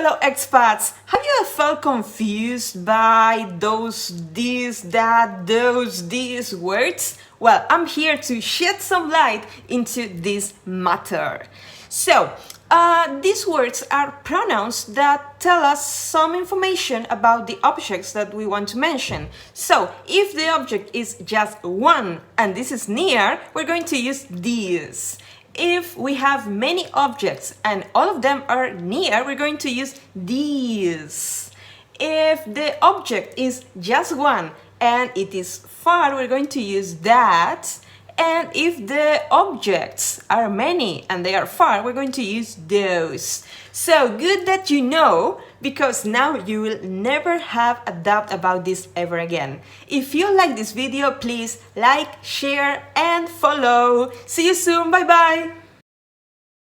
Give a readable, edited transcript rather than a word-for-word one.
fellow expats, have you felt confused by those, this, that, those, these words? Well, I'm here to shed some light into this matter. So, these words are pronouns that tell us some information about the objects that we want to mention. So, if the object is just one and this is near, we're going to use these. If we have many objects and all of them are near, we're going to use these. If the object is just one and it is far, we're going to use that. And if the objects are many and they are far, we're going to use those. So good that you know, because now you will never have a doubt about this ever again. If you like this video, please like, share, and follow. See you soon. Bye bye.